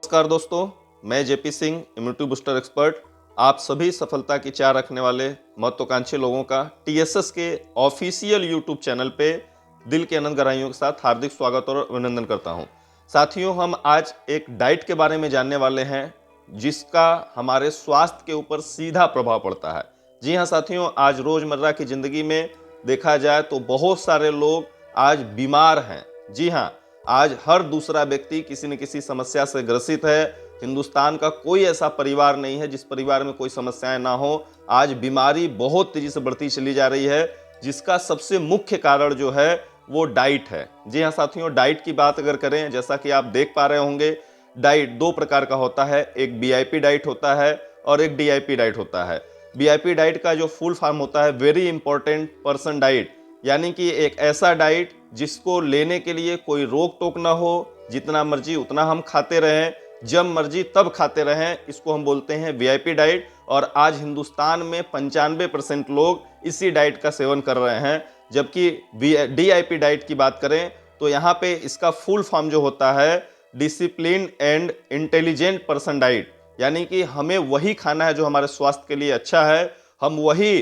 नमस्कार दोस्तों, मैं JP Singh, immunity booster expert. आप सभी सफलता की चाह रखने वाले महत्वाकांक्षी लोगों का टीएसएस के ऑफिशियल यूट्यूब चैनल पे दिल के अनंत गहराइयों के साथ हार्दिक स्वागत और अभिनंदन करता हूं। साथियों, हम आज एक डाइट के बारे में जानने वाले हैं जिसका हमारे स्वास्थ्य के ऊपर सीधा प्रभाव पड़ता है। जी हाँ साथियों, आज रोजमर्रा की जिंदगी में देखा जाए तो बहुत सारे लोग आज बीमार हैं। जी हाँ, आज हर दूसरा व्यक्ति किसी न किसी समस्या से ग्रसित है। हिंदुस्तान का कोई ऐसा परिवार नहीं है जिस परिवार में कोई समस्याएं ना हो। आज बीमारी बहुत तेजी से बढ़ती चली जा रही है, जिसका सबसे मुख्य कारण जो है वो डाइट है। जी हाँ साथियों, डाइट की बात अगर करें, जैसा कि आप देख पा रहे होंगे, डाइट दो प्रकार का होता है। एक वीआईपी डाइट होता है और एक डीआईपी डाइट होता है। वीआईपी डाइट का जो फुल फॉर्म होता है वेरी इंपॉर्टेंट पर्सन डाइट, यानी कि एक ऐसा डाइट जिसको लेने के लिए कोई रोक टोक ना हो, जितना मर्जी उतना हम खाते रहें, जब मर्जी तब खाते रहें, इसको हम बोलते हैं वीआईपी डाइट। और आज हिंदुस्तान में 95% लोग इसी डाइट का सेवन कर रहे हैं। जबकि डीआईपी डाइट की बात करें तो यहाँ पे इसका फुल फॉर्म जो होता है discipline and intelligent person diet, यानी कि हमें वही खाना है जो हमारे स्वास्थ्य के लिए अच्छा है। हम वही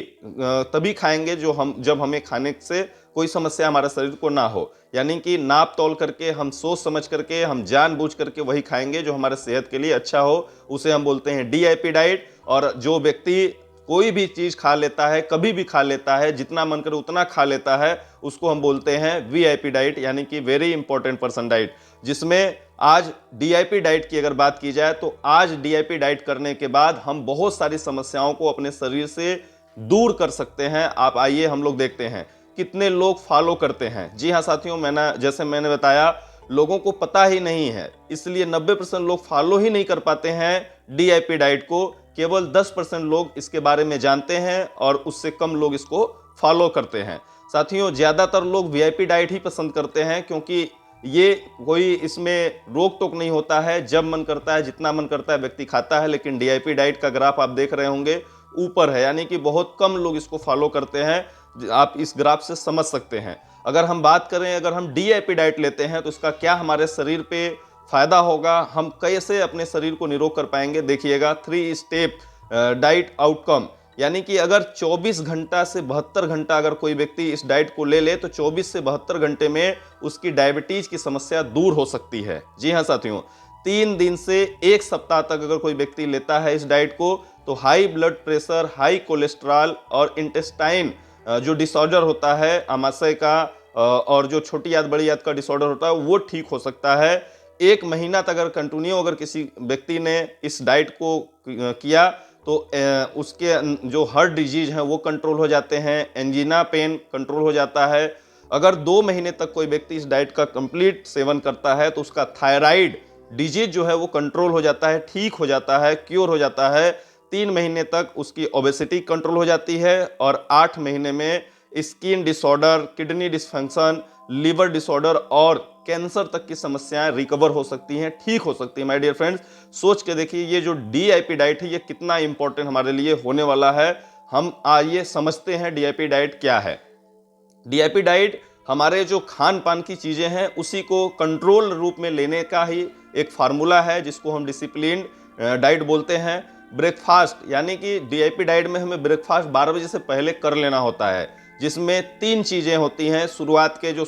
तभी खाएंगे जब हमें खाने से कोई समस्या हमारे शरीर को ना हो, यानी कि नाप तोल करके, हम सोच समझ करके, हम जानबूझ करके वही खाएंगे जो हमारे सेहत के लिए अच्छा हो, उसे हम बोलते हैं डीआईपी डाइट। और जो व्यक्ति कोई भी चीज खा लेता है, कभी भी खा लेता है, जितना मन करे उतना खा लेता है, उसको हम बोलते हैं वीआईपी डाइट, यानी कि वेरी इंपॉर्टेंट पर्सन डाइट। जिसमें आज डीआईपी डाइट की अगर बात की जाए तो आज डीआईपी डाइट करने के बाद हम बहुत सारी समस्याओं को अपने शरीर से दूर कर सकते हैं। आप आइए हम लोग देखते हैं कितने लोग फॉलो करते हैं। जी हाँ साथियों, जैसे मैंने बताया, लोगों को पता ही नहीं है, इसलिए 90% लोग फॉलो ही नहीं कर पाते हैं डीआईपी डाइट को। केवल 10% लोग इसके बारे में जानते हैं और उससे कम लोग इसको फॉलो करते हैं। साथियों, ज्यादातर लोग वीआईपी डाइट ही पसंद करते हैं, क्योंकि ये कोई इसमें रोक टोक नहीं होता है, जब मन करता है, जितना मन करता है व्यक्ति खाता है। लेकिन डीआईपी डाइट का ग्राफ आप देख रहे होंगे ऊपर है, यानी कि बहुत कम लोग इसको फॉलो करते हैं। आप इस ग्राफ से समझ सकते हैं। अगर हम बात करें, अगर हम डीआईपी डाइट लेते हैं तो इसका क्या हमारे शरीर पे फायदा होगा, हम कैसे अपने शरीर को निरोग कर पाएंगे, देखिएगा 3 स्टेप डाइट आउटकम। यानी कि अगर 24 घंटा से 72 घंटा अगर कोई व्यक्ति इस डाइट को ले ले तो 24 से 72 घंटे में उसकी डायबिटीज की समस्या दूर हो सकती है। जी हाँ साथियों, 3 दिन से 1 सप्ताह तक अगर कोई व्यक्ति लेता है इस डाइट को तो high blood pressure, high cholesterol और इंटेस्टाइन जो डिसऑर्डर होता है आमाशय का, और जो छोटी याद बड़ी याद का डिसऑर्डर होता है, वो ठीक हो सकता है। 1 महीना तक अगर कंटिन्यू अगर किसी व्यक्ति ने इस डाइट को किया तो उसके जो हार्ट डिजीज हैं वो कंट्रोल हो जाते हैं, एंजीना पेन कंट्रोल हो जाता है। अगर 2 महीने तक कोई व्यक्ति इस डाइट का कंप्लीट सेवन करता है तो उसका थायराइड डिजीज जो है वो कंट्रोल हो जाता है, ठीक हो जाता है, क्योर हो जाता है। 3 महीने तक उसकी ओबेसिटी कंट्रोल हो जाती है और 8 महीने में skin disorder, kidney dysfunction, liver disorder और कैंसर तक की समस्याएं रिकवर हो सकती हैं, ठीक हो सकती है। माय डियर फ्रेंड्स, सोच के देखिए ये जो डीआईपी डाइट है ये कितना इंपॉर्टेंट हमारे लिए होने वाला है। हम आइए समझते हैं डीआईपी डाइट क्या है। डीआईपी डाइट हमारे जो खान पान की चीजें हैं उसी को कंट्रोल रूप में लेने का ही एक फार्मूला है, जिसको हम डिसिप्लिन डाइट बोलते हैं। ब्रेकफास्ट, यानी कि डीआईपी डाइट में हमें ब्रेकफास्ट 12 बजे से पहले कर लेना होता है, जिसमें 3 चीजें होती हैं। शुरुआत के जो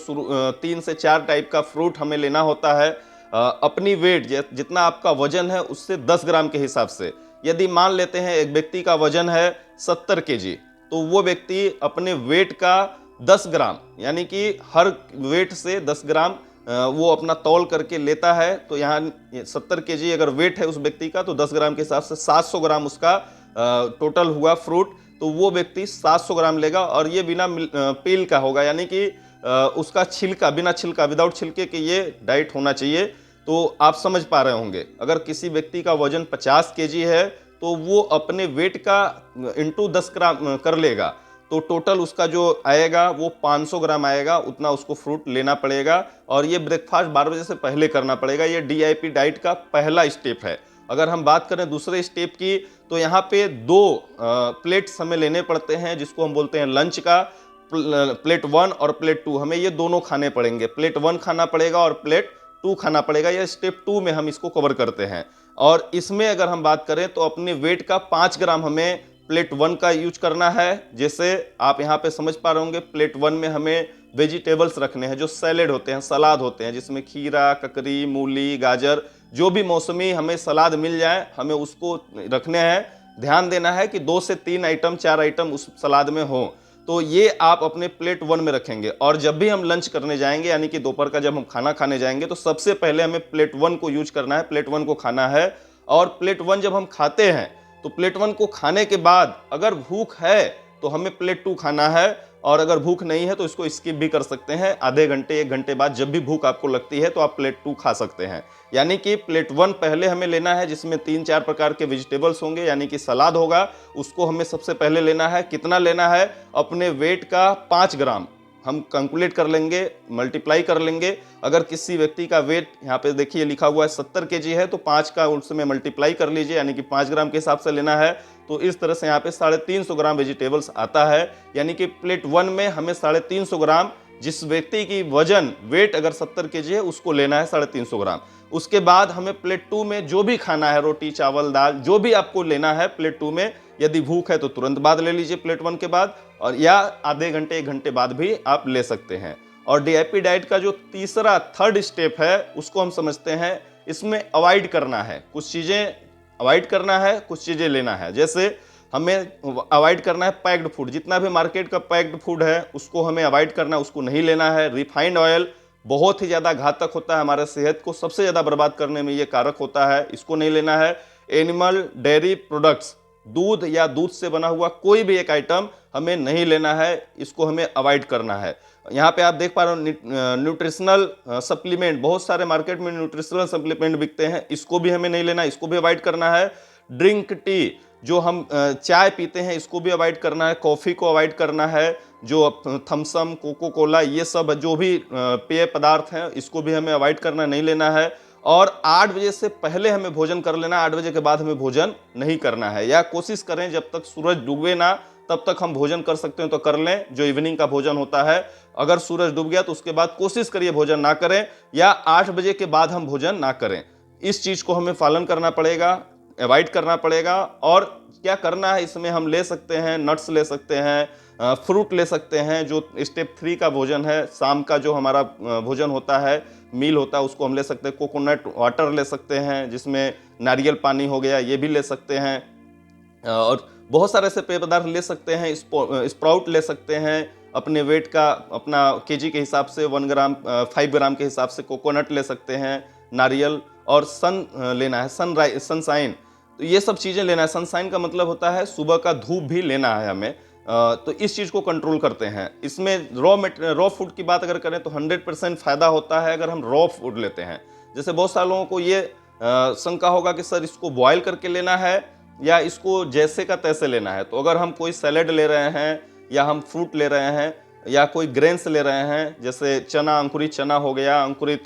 3 से 4 टाइप का फ्रूट हमें लेना होता है। अपनी वेट, जितना आपका वजन है उससे 10 ग्राम के हिसाब से। यदि मान लेते हैं एक व्यक्ति का वजन है 70 केजी, तो वो व्यक्ति अपने वेट का 10 ग्राम, यानी कि हर वेट से 10 ग्राम वो अपना तौल करके लेता है। तो यहाँ 70 केजी अगर वेट है उस व्यक्ति का, तो 10 ग्राम के हिसाब से 700 ग्राम उसका टोटल हुआ फ्रूट। तो वो व्यक्ति 700 ग्राम लेगा और ये बिना पील का होगा, यानी कि उसका छिलका, बिना छिलका, विदाउट छिलके के ये डाइट होना चाहिए। तो आप समझ पा रहे होंगे, अगर किसी व्यक्ति का वजन 50 केजी है तो वो अपने वेट का इंटू 10 ग्राम कर लेगा, तो टोटल उसका जो आएगा वो 500 ग्राम आएगा। उतना उसको फ्रूट लेना पड़ेगा और ये ब्रेकफास्ट 12 बजे से पहले करना पड़ेगा। ये डीआईपी डाइट का पहला स्टेप है। अगर हम बात करें दूसरे स्टेप की, तो यहाँ पे 2 प्लेट्स हमें लेने पड़ते हैं, जिसको हम बोलते हैं लंच का। प्लेट 1 और प्लेट 2, हमें ये दोनों खाने पड़ेंगे। प्लेट 1 खाना पड़ेगा और प्लेट 2 खाना पड़ेगा, या स्टेप 2 में हम इसको कवर करते हैं। और इसमें अगर हम बात करें तो अपने वेट का 5 ग्राम हमें प्लेट 1 का यूज करना है। जैसे आप यहाँ पे समझ पा रहे होंगे, प्लेट 1 में हमें वेजिटेबल्स रखने हैं, जो सैलेड होते हैं, सलाद होते हैं, जिसमें खीरा, ककड़ी, मूली, गाजर, जो भी मौसमी हमें सलाद मिल जाए हमें उसको रखने हैं। ध्यान देना है कि 2 से 3 आइटम, 4 आइटम उस सलाद में हो। तो ये आप अपने प्लेट 1 में रखेंगे। और जब भी हम लंच करने जाएंगे, यानी कि दोपहर का जब हम खाना खाने जाएंगे, तो सबसे पहले हमें प्लेट 1 को यूज करना है, प्लेट 1 को खाना है। और प्लेट 1 जब हम खाते हैं तो प्लेट 1 को खाने के बाद अगर भूख है तो हमें प्लेट 2 खाना है, और अगर भूख नहीं है तो इसको स्किप भी कर सकते हैं। आधे घंटे, 1 घंटे बाद जब भी भूख आपको लगती है तो आप प्लेट 2 खा सकते हैं। यानी कि प्लेट 1 पहले हमें लेना है, जिसमें 3-4 प्रकार के वेजिटेबल्स होंगे, यानी कि सलाद होगा, उसको हमें सबसे पहले लेना है। कितना लेना है? अपने वेट का 5 ग्राम हम कैलकुलेट कर लेंगे, मल्टीप्लाई कर लेंगे। अगर किसी व्यक्ति का वेट यहाँ पे देखिए लिखा हुआ है 70 केजी है, तो 5 का उसमें मल्टीप्लाई कर लीजिए, यानी कि 5 ग्राम के हिसाब से लेना है। तो इस तरह से यहाँ पे 350 ग्राम वेजिटेबल्स आता है। यानी कि प्लेट 1 में हमें 350 ग्राम, जिस व्यक्ति की वजन वेट अगर 70 केजी है उसको लेना है 350 ग्राम। उसके बाद हमें प्लेट 2 में जो भी खाना है, रोटी, चावल, दाल, जो भी आपको लेना है प्लेट 2 में, यदि भूख है तो तुरंत बाद ले लीजिए प्लेट 1 के बाद, और या आधे घंटे, 1 घंटे बाद भी आप ले सकते हैं। और डीआईपी डाइट का जो तीसरा, थर्ड स्टेप है, उसको हम समझते हैं। इसमें अवॉइड करना है, कुछ चीजें अवॉइड करना है, कुछ चीजें लेना है। जैसे हमें अवॉइड करना है पैक्ड फूड, जितना भी मार्केट का पैक्ड फूड है उसको हमें अवॉइड करना है, उसको नहीं लेना है। रिफाइंड ऑयल बहुत ही ज़्यादा घातक होता है, हमारे सेहत को सबसे ज़्यादा बर्बाद करने में ये कारक होता है, इसको नहीं लेना है। एनिमल डेयरी प्रोडक्ट्स, दूध या दूध से बना हुआ कोई भी एक आइटम हमें नहीं लेना है, इसको हमें अवॉइड करना है। यहाँ पे आप देख पा रहे हो न्यूट्रिशनल सप्लीमेंट, बहुत सारे मार्केट में न्यूट्रिशनल सप्लीमेंट बिकते हैं, इसको भी हमें नहीं लेना, इसको भी अवॉइड करना है। ड्रिंक टी, जो हम चाय पीते हैं, इसको भी अवॉइड करना है। कॉफ़ी को अवॉइड करना है। जो थम्सम, कोको कोला, ये सब जो भी पेय पदार्थ हैं, इसको भी हमें अवॉइड करना, नहीं लेना है। और 8 बजे से पहले हमें भोजन कर लेना, 8 बजे के बाद हमें भोजन नहीं करना है। या कोशिश करें जब तक सूरज डूबे ना, तब तक हम भोजन कर सकते हैं तो कर लें, जो इवनिंग का भोजन होता है। अगर सूरज डूब गया तो उसके बाद कोशिश करिए भोजन ना करें, या 8 बजे के बाद हम भोजन ना करें। इस चीज़ को हमें पालन करना पड़ेगा, अवॉइड करना पड़ेगा। और क्या करना है, इसमें हम ले सकते हैं नट्स, ले सकते हैं फ्रूट, ले सकते हैं। जो स्टेप 3 का भोजन है, शाम का जो हमारा भोजन होता है, मील होता है, उसको हम ले सकते हैं। कोकोनट वाटर ले सकते हैं, जिसमें नारियल पानी हो गया, ये भी ले सकते हैं। और बहुत सारे ऐसे पेय पदार्थ ले सकते हैं। स्प्राउट ले सकते हैं, अपने वेट का, अपना केजी के हिसाब से 1 ग्राम 5 ग्राम के हिसाब से कोकोनट ले सकते हैं, नारियल। और सन लेना है, सनशाइन, तो ये सब चीज़ें लेना है। सनशाइन का मतलब होता है सुबह का धूप भी लेना है हमें। तो इस चीज़ को कंट्रोल करते हैं। इसमें रॉ फूड की बात अगर करें तो 100% फ़ायदा होता है अगर हम रॉ फूड लेते हैं। जैसे बहुत सारे लोगों को ये शंका होगा कि सर इसको बॉयल करके लेना है या इसको जैसे का तैसे लेना है। तो अगर हम कोई सैलेड ले रहे हैं, या हम फ्रूट ले रहे हैं, या कोई ग्रेन्स ले रहे हैं, जैसे चना, अंकुरित चना हो गया, अंकुरित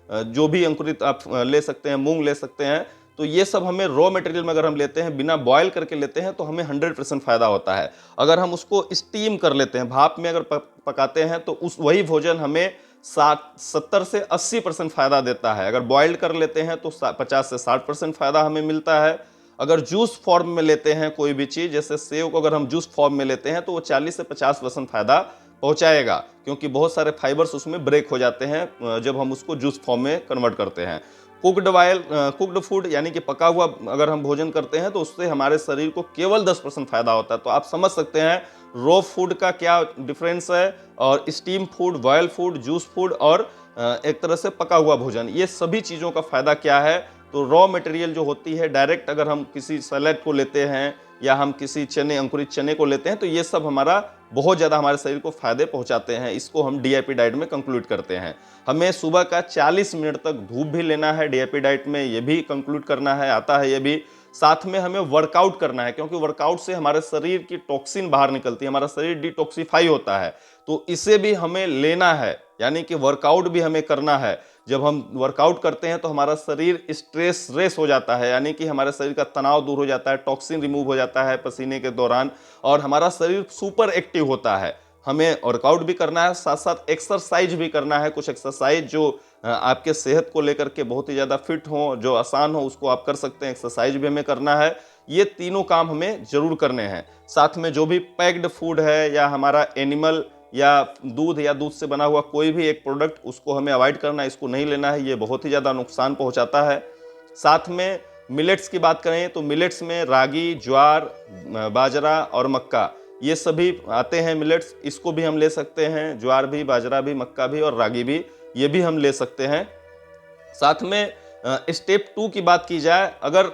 जो भी अंकुरित आप ले सकते हैं, मूंग ले सकते हैं, तो ये सब हमें रॉ मटेरियल में अगर हम लेते हैं, बिना बॉयल करके लेते हैं, तो हमें 100% फ़ायदा होता है। अगर हम उसको स्टीम कर लेते हैं, भाप में अगर पकाते हैं, तो वही भोजन हमें 70 से 80% फ़ायदा देता है। अगर बॉइल्ड कर लेते हैं तो 50 से 60% फ़ायदा हमें मिलता है। अगर जूस फॉर्म में लेते हैं कोई भी चीज़, जैसे सेव को अगर हम जूस फॉर्म में लेते हैं, तो वो 40 से 50% फ़ायदा पहुंचाएगा, क्योंकि बहुत सारे फाइबर्स उसमें ब्रेक हो जाते हैं जब हम उसको जूस फॉर्म में कन्वर्ट करते हैं। कुक्ड फूड, यानी कि पका हुआ अगर हम भोजन करते हैं, तो उससे हमारे शरीर को केवल 10% फायदा होता है। तो आप समझ सकते हैं रॉ फूड का क्या डिफरेंस है, और steam food, boil food, juice food, और एक तरह से पका हुआ भोजन, ये सभी चीज़ों का फायदा क्या है। तो रॉ मटेरियल जो होती है, डायरेक्ट अगर हम किसी सैलेड को लेते हैं, या हम किसी चने, अंकुरित चने को लेते हैं, तो ये सब हमारा बहुत ज़्यादा हमारे शरीर को फायदे पहुंचाते हैं। इसको हम डीआईपी डाइट में कंक्लूड करते हैं। हमें सुबह का 40 मिनट तक धूप भी लेना है डीआईपी डाइट में, ये भी कंक्लूड करना है, आता है ये भी। साथ में हमें वर्कआउट करना है, क्योंकि वर्कआउट से हमारे शरीर की टॉक्सिन बाहर निकलती है, हमारा शरीर डिटॉक्सिफाई होता है, तो इसे भी हमें लेना है, यानी कि वर्कआउट भी हमें करना है। जब हम वर्कआउट करते हैं तो हमारा शरीर स्ट्रेस हो जाता है, यानी कि हमारे शरीर का तनाव दूर हो जाता है, टॉक्सिन रिमूव हो जाता है पसीने के दौरान, और हमारा शरीर सुपर एक्टिव होता है। हमें वर्कआउट भी करना है, साथ साथ एक्सरसाइज भी करना है। कुछ एक्सरसाइज जो आपके सेहत को लेकर के बहुत ही ज़्यादा फिट हो, जो आसान हो, उसको आप कर सकते हैं। एक्सरसाइज भी हमें करना है। ये तीनों काम हमें जरूर करने हैं। साथ में जो भी पैक्ड फूड है या हमारा एनिमल या दूध से बना हुआ कोई भी एक प्रोडक्ट, उसको हमें अवॉइड करना है, इसको नहीं लेना है। ये बहुत ही ज़्यादा नुकसान पहुंचाता है। साथ में मिलेट्स की बात करें तो मिलेट्स में रागी, ज्वार, बाजरा और मक्का, ये सभी आते हैं मिलेट्स। इसको भी हम ले सकते हैं। ज्वार भी, बाजरा भी, मक्का भी और रागी भी, ये भी हम ले सकते हैं। साथ में स्टेप 2 की बात की जाए, अगर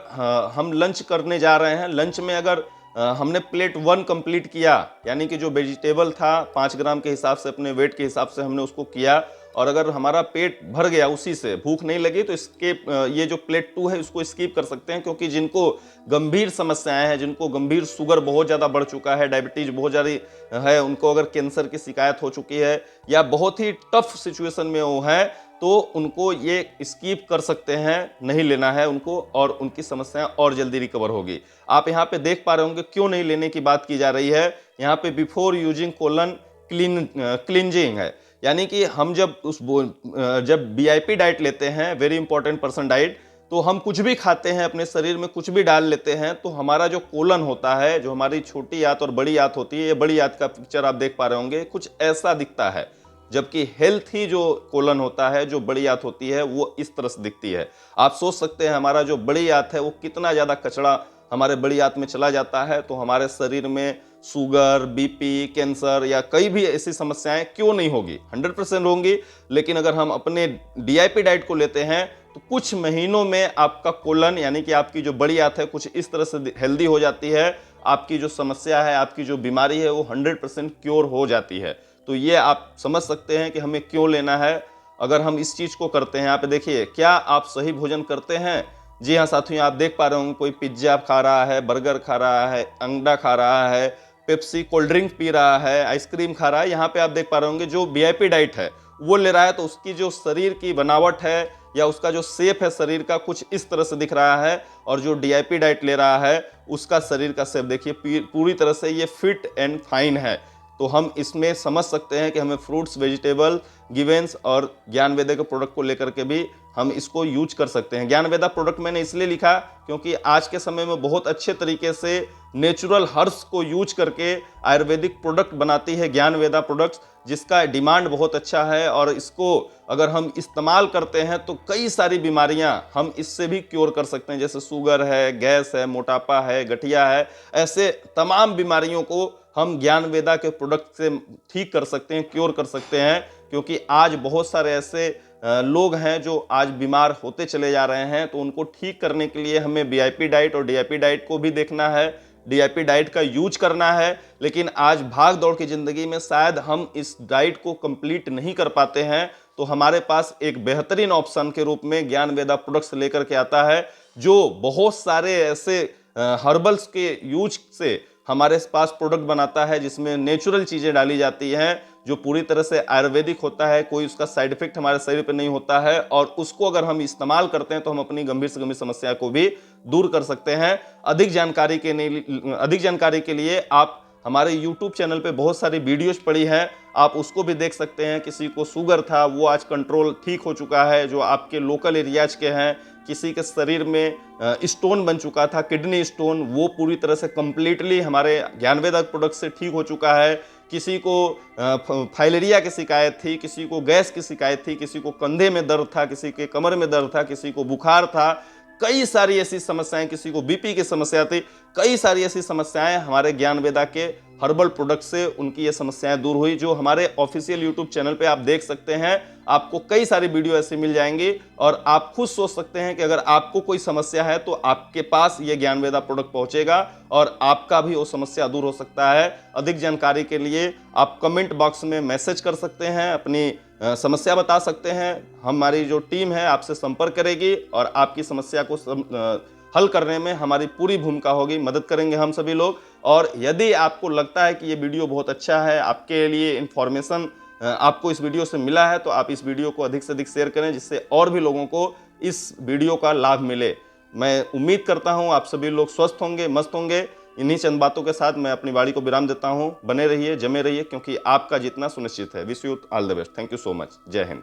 हम लंच करने जा रहे हैं, लंच में अगर हमने प्लेट 1 कंप्लीट किया, यानी कि जो वेजिटेबल था 5 ग्राम के हिसाब से, अपने वेट के हिसाब से हमने उसको किया, और अगर हमारा पेट भर गया, उसी से भूख नहीं लगी, तो इसके ये जो प्लेट 2 है उसको स्किप कर सकते हैं। क्योंकि जिनको गंभीर समस्याएं हैं, जिनको गंभीर शुगर बहुत ज़्यादा बढ़ चुका है, डायबिटीज बहुत ज़्यादा है, उनको अगर कैंसर की शिकायत हो चुकी है या बहुत ही टफ सिचुएशन में वो है, तो उनको ये स्किप कर सकते हैं, नहीं लेना है उनको, और उनकी समस्याएं और जल्दी रिकवर होगी। आप यहाँ पे देख पा रहे होंगे क्यों नहीं लेने की बात की जा रही है। यहाँ पे बिफोर यूजिंग कोलन क्लिंजिंग है, यानी कि हम जब बीआईपी डाइट लेते हैं, वेरी इंपॉर्टेंट पर्सन डाइट, तो हम कुछ भी खाते हैं, अपने शरीर में कुछ भी डाल लेते हैं, तो हमारा जो कोलन होता है, जो हमारी छोटी आंत और बड़ी आंत होती है, ये बड़ी आंत का पिक्चर आप देख पा रहे होंगे, कुछ ऐसा दिखता है। जबकि हेल्थी जो कोलन होता है, जो बड़ी आंत होती है, वो इस तरह से दिखती है। आप सोच सकते हैं हमारा जो बड़ी आंत है, वो कितना ज़्यादा कचरा हमारे बड़ी आंत में चला जाता है, तो हमारे शरीर में शुगर, बीपी, कैंसर या कई भी ऐसी समस्याएं क्यों नहीं होगी, 100% होंगी। लेकिन अगर हम अपने डीआईपी डाइट को लेते हैं, तो कुछ महीनों में आपका कोलन, यानी कि आपकी जो बड़ी आंत है, कुछ इस तरह से हेल्दी हो जाती है। आपकी जो समस्या है, आपकी जो बीमारी है, वो 100% क्योर हो जाती है। तो ये आप समझ सकते हैं कि हमें क्यों लेना है। अगर हम इस चीज़ को करते हैं, यहाँ पे देखिए, क्या आप सही भोजन करते हैं? जी हाँ साथियों, आप देख पा रहे होंगे कोई पिज्ज़ा खा रहा है, बर्गर खा रहा है, अंडा खा रहा है, पेप्सी, कोल्ड ड्रिंक पी रहा है, आइसक्रीम खा रहा है। यहाँ पे आप देख पा रहे होंगे जो वीआईपी डाइट है वो ले रहा है, तो उसकी जो शरीर की बनावट है या उसका जो शेप है शरीर का, कुछ इस तरह से दिख रहा है। और जो डीआईपी डाइट ले रहा है, उसका शरीर का शेप देखिए, पूरी तरह से ये फिट एंड फाइन है। तो हम इसमें समझ सकते हैं कि हमें फ्रूट्स, वेजिटेबल, गिवेंस और ज्ञानवेदा के प्रोडक्ट को लेकर के भी हम इसको यूज कर सकते हैं। ज्ञानवेदा प्रोडक्ट मैंने इसलिए लिखा क्योंकि आज के समय में बहुत अच्छे तरीके से नेचुरल हर्ब्स को यूज करके आयुर्वेदिक प्रोडक्ट बनाती है ज्ञानवेदा प्रोडक्ट्स, जिसका डिमांड बहुत अच्छा है। और इसको अगर हम इस्तेमाल करते हैं तो कई सारी बीमारियां हम इससे भी क्योर कर सकते हैं, जैसे शुगर है, गैस है, मोटापा है, गठिया है, ऐसे तमाम बीमारियों को हम ज्ञानवेदा के प्रोडक्ट से ठीक कर सकते हैं, क्योर कर सकते हैं। क्योंकि आज बहुत सारे ऐसे लोग हैं जो आज बीमार होते चले जा रहे हैं, तो उनको ठीक करने के लिए हमें वीआईपी डाइट और डीआईपी डाइट को भी देखना है, डीआईपी डाइट का यूज करना है। लेकिन आज भाग दौड़ की जिंदगी में शायद हम इस डाइट को कंप्लीट नहीं कर पाते हैं, तो हमारे पास एक बेहतरीन ऑप्शन के रूप में ज्ञानवेदा प्रोडक्ट्स लेकर के आता है, जो बहुत सारे ऐसे हर्बल्स के यूज से हमारे पास प्रोडक्ट बनाता है, जिसमें नेचुरल चीज़ें डाली जाती हैं, जो पूरी तरह से आयुर्वेदिक होता है, कोई उसका साइड इफेक्ट हमारे शरीर पर नहीं होता है। और उसको अगर हम इस्तेमाल करते हैं तो हम अपनी गंभीर से गंभीर समस्या को भी दूर कर सकते हैं। अधिक जानकारी के लिए आप हमारे YouTube चैनल पे बहुत सारी वीडियोस पड़ी हैं, आप उसको भी देख सकते हैं। किसी को शुगर था, वो आज कंट्रोल ठीक हो चुका है, जो आपके लोकल एरियाज के हैं। किसी के शरीर में स्टोन बन चुका था, किडनी स्टोन, वो पूरी तरह से कंप्लीटली हमारे ज्ञानवेदा प्रोडक्ट से ठीक हो चुका है। किसी को फाइलेरिया की शिकायत थी, किसी को गैस की शिकायत थी, किसी को कंधे में दर्द था, किसी के कमर में दर्द था, किसी को बुखार था, कई सारी ऐसी समस्याएं, किसी को बीपी की समस्या थी, कई सारी ऐसी समस्याएं हमारे ज्ञानवेदा के हर्बल प्रोडक्ट से उनकी ये समस्याएं दूर हुई, जो हमारे ऑफिशियल यूट्यूब चैनल पे आप देख सकते हैं। आपको कई सारी वीडियो ऐसी मिल जाएंगी और आप खुद सोच सकते हैं कि अगर आपको कोई समस्या है तो आपके पास ये ज्ञानवेदा प्रोडक्ट पहुंचेगा और आपका भी वो समस्या दूर हो सकता है। अधिक जानकारी के लिए आप कमेंट बॉक्स में मैसेज कर सकते हैं, अपनी समस्या बता सकते हैं। हमारी जो टीम है आपसे संपर्क करेगी और आपकी समस्या को हल करने में हमारी पूरी भूमिका होगी, मदद करेंगे हम सभी लोग। और यदि आपको लगता है कि ये वीडियो बहुत अच्छा है, आपके लिए इन्फॉर्मेशन आपको इस वीडियो से मिला है, तो आप इस वीडियो को अधिक से अधिक शेयर करें, जिससे और भी लोगों को इस वीडियो का लाभ मिले। मैं उम्मीद करता हूँ आप सभी लोग स्वस्थ होंगे, मस्त होंगे। इन्हीं चंद बातों के साथ मैं अपनी वाणी को विराम देता हूं। बने रहिए, जमे रहिए, क्योंकि आपका जीतना सुनिश्चित है। Wish you all the best. Thank you so much. जय हिंद।